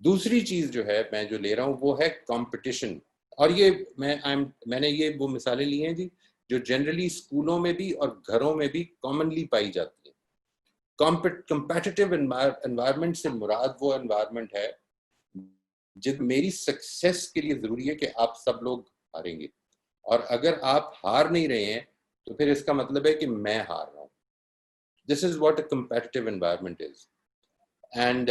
दूसरी चीज जो है मैं जो ले रहा हूँ वो है कंपटीशन। और ये मैंने ये वो मिसालें ली हैं जी जो जनरली स्कूलों में भी और घरों में भी कॉमनली पाई जाती है। कॉम्पिटिटिव एनवायरनमेंट से मुराद वो एनवायरनमेंट है जिस मेरी सक्सेस के लिए जरूरी है कि आप सब लोग हारेंगे, और अगर आप हार नहीं रहे हैं तो फिर इसका मतलब है कि मैं हार रहा हूँ। This is what a competitive environment is, and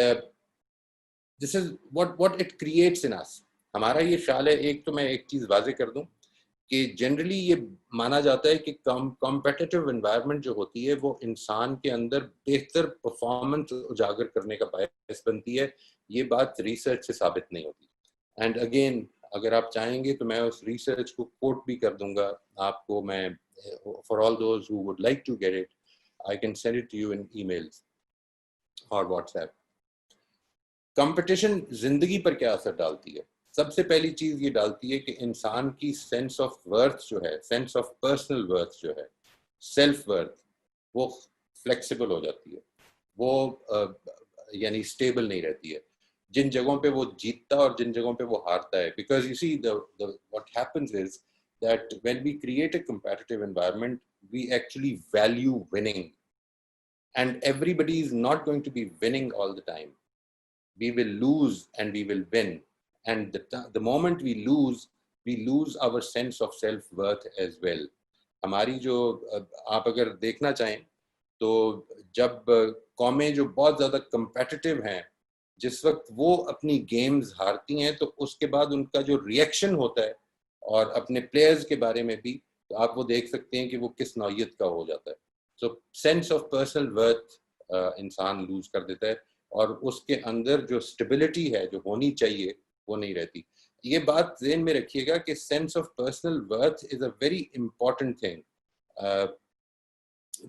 this is what it creates in us. हमारा ये ख्याल है, एक तो मैं एक चीज वाजे कर दूं कि जनरली ये माना जाता है कि कॉम्पिटिटिव एनवायरनमेंट जो होती है वो इंसान के अंदर बेहतर परफॉर्मेंस उजागर करने का बायस बनती है। ये बात रिसर्च से साबित नहीं होती। एंड अगेन, अगर आप चाहेंगे तो मैं उस रिसर्च को कोट भी कर दूंगा आपको। मैं for all those who would like to get it, I can send it to you in emails और व्हाट्सएप। कंपटीशन जिंदगी पर क्या असर डालती है? सबसे पहली चीज ये डालती है कि इंसान की सेंस ऑफ वर्थ जो है, सेंस ऑफ पर्सनल वर्थ जो है, सेल्फ वर्थ, वो फ्लेक्सिबल हो जाती है। वो यानी स्टेबल नहीं रहती है। जिन जगहों पे वो जीतता और जिन जगहों पे वो हारता है, because you see what happens is that when we create a competitive environment, we actually value winning, and everybody is not going to be winning all the time. We will lose and we will win, and the moment we lose our sense of self worth as well. हमारी जो आप अगर देखना चाहें तो जब कौमें जो बहुत ज़्यादा competitive हैं, जिस वक्त वो अपनी गेम्स हारती हैं तो उसके बाद उनका जो रिएक्शन होता है और अपने प्लेयर्स के बारे में भी, तो आप वो देख सकते हैं कि वो किस नौयत का हो जाता है। सो सेंस ऑफ पर्सनल वर्थ इंसान लूज कर देता है, और उसके अंदर जो स्टेबिलिटी है जो होनी चाहिए वो नहीं रहती। ये बात ज़हन में रखिएगा कि sense of personal worth is a very important thing.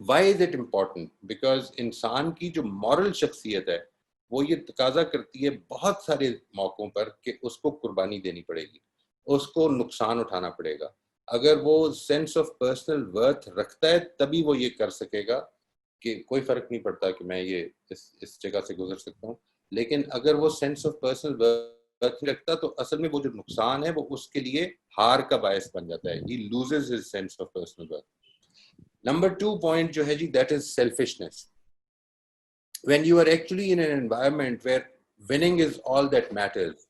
Why is it important? Because इंसान की जो मॉरल शख्सियत है वो ये तकाजा करती है बहुत सारे मौक़ों पर कि उसको कुर्बानी देनी पड़ेगी, उसको नुकसान उठाना पड़ेगा। अगर वो सेंस ऑफ पर्सनल वर्थ रखता है तभी वो ये कर सकेगा कि कोई फ़र्क नहीं पड़ता कि मैं ये इस जगह से गुजर सकता हूँ। लेकिन अगर वो सेंस ऑफ पर्सनल वर्थ नहीं रखता तो असल में वो जो नुकसान है वो उसके लिए हार का बायस बन जाता है। He loses his sense of personal worth. Number 2 point जो है जी, that is selfishness. When you are actually in an environment where winning is all that matters,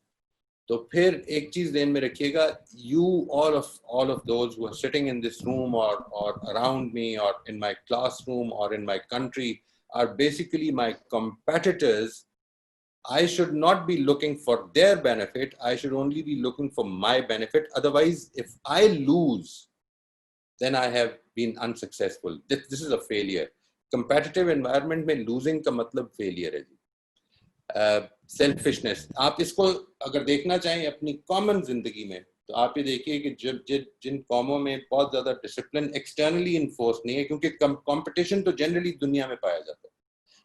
तो फिर एक चीज ध्यान में रखिएगा, you all of those who are sitting in this room or around me or in my classroom or in my country are basically my competitors. I should not be looking for their benefit, I should only be looking for my benefit. Otherwise, if I lose, then I have been unsuccessful. This is a failure. Competitive environment में losing का मतलब failure है जी। Selfishness, आप इसको अगर देखना चाहें अपनी कॉमन जिंदगी में तो आप ये देखिए कि जब जिन कौमों में बहुत ज्यादा डिसिप्लिन एक्सटर्नली इन्फोर्स नहीं है, क्योंकि कंपटीशन तो जनरली दुनिया में पाया जाता है,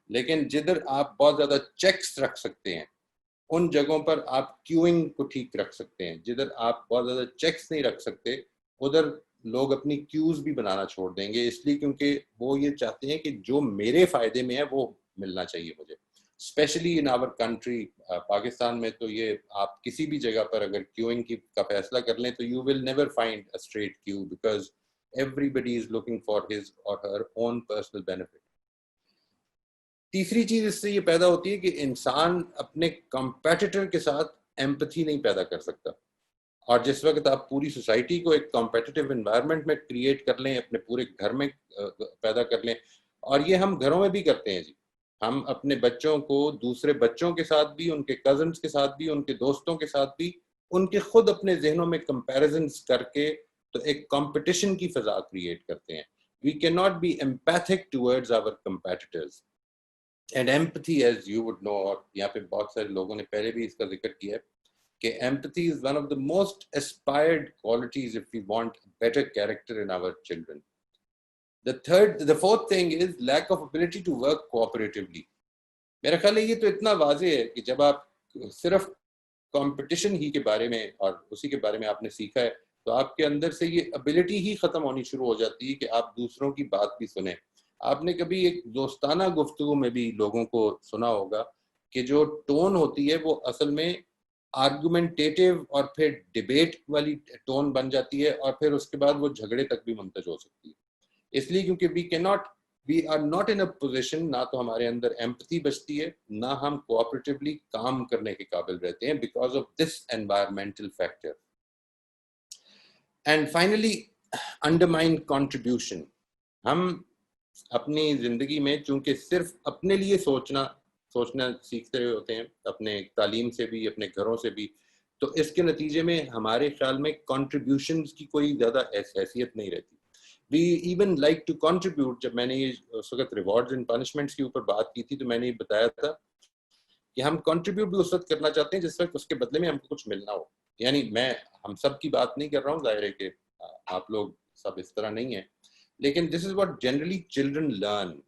लेकिन जिधर आप बहुत ज्यादा चेक्स रख सकते हैं उन जगहों पर आप क्यूइंग को ठीक रख सकते हैं। जिधर आप बहुत ज्यादा चेक्स नहीं रख सकते उधर लोग अपनी क्यूज भी बनाना छोड़ देंगे, इसलिए क्योंकि वो ये चाहते हैं कि जो मेरे फायदे में है वो मिलना चाहिए मुझे। Specially in our country, Pakistan में तो ये आप किसी भी जगह पर अगर क्यूइंग की का फैसला कर लें तो you will never find a straight Q, because everybody is looking for his और हर ओन पर्सनल बेनिफिट। तीसरी चीज इससे ये पैदा होती है कि इंसान अपने कंपेटिटर के साथ एम्पैथी नहीं पैदा कर सकता। और जिस वक्त आप पूरी सोसाइटी को एक कॉम्पिटिटिव एनवायरनमेंट में क्रिएट कर लें, अपने पूरे घर में पैदा कर लें, और ये हम घरों में भी करते हैं जी। हम अपने बच्चों को दूसरे बच्चों के साथ भी, उनके कजन्स के साथ भी, उनके दोस्तों के साथ भी, उनके खुद अपने जहनों में कंपैरिजंस करके तो एक कंपटीशन की फिजा क्रिएट करते हैं। We can not be empathic towards our competitors and empathy, as you would know, और यहाँ पे बहुत सारे लोगों ने पहले भी इसका जिक्र किया है कि empathy is one of the most aspired qualities if we want better character in our children. The fourth thing is lack of ability to work cooperatively. मेरा ख्याल है ये तो इतना वाजे है कि जब आप सिर्फ कंपटीशन ही के बारे में और उसी के बारे में आपने सीखा है तो आपके अंदर से ये एबिलिटी ही खत्म होनी शुरू हो जाती है कि आप दूसरों की बात भी सुने। आपने कभी एक दोस्ताना गुफ्तगू में भी लोगों को सुना होगा कि जो टोन होती है वो असल में आर्गुमेंटेटिव और फिर डिबेट वाली टोन बन जाती है और फिर उसके बाद वो झगड़े तक भी मुंतज हो सकती है। इसलिए क्योंकि we are not in a position, ना तो हमारे अंदर एम्पैथी बचती है, ना हम कोऑपरेटिवली काम करने के काबिल रहते हैं because of this environmental factor. And finally undermine contribution. हम अपनी जिंदगी में चूंकि सिर्फ अपने लिए सोचना सीखते होते हैं, अपने तालीम से भी, अपने घरों से भी, तो इसके नतीजे में हमारे ख्याल में कंट्रीब्यूशंस की कोई ज़्यादा हैसियत नहीं रहती। We even like to contribute. जब मैंने ये उस वक्त रिवॉर्ड्स एंड पनिशमेंट्स के ऊपर बात की थी तो मैंने ये बताया था कि हम कंट्रीब्यूट भी उस वक्त करना चाहते हैं जिस वक्त उसके बदले में हमको कुछ मिलना हो। यानी मैं हम सब की बात नहीं कर रहा हूँ, जाहिर है कि आप लोग सब इस तरह नहीं है, लेकिन this is what generally children learn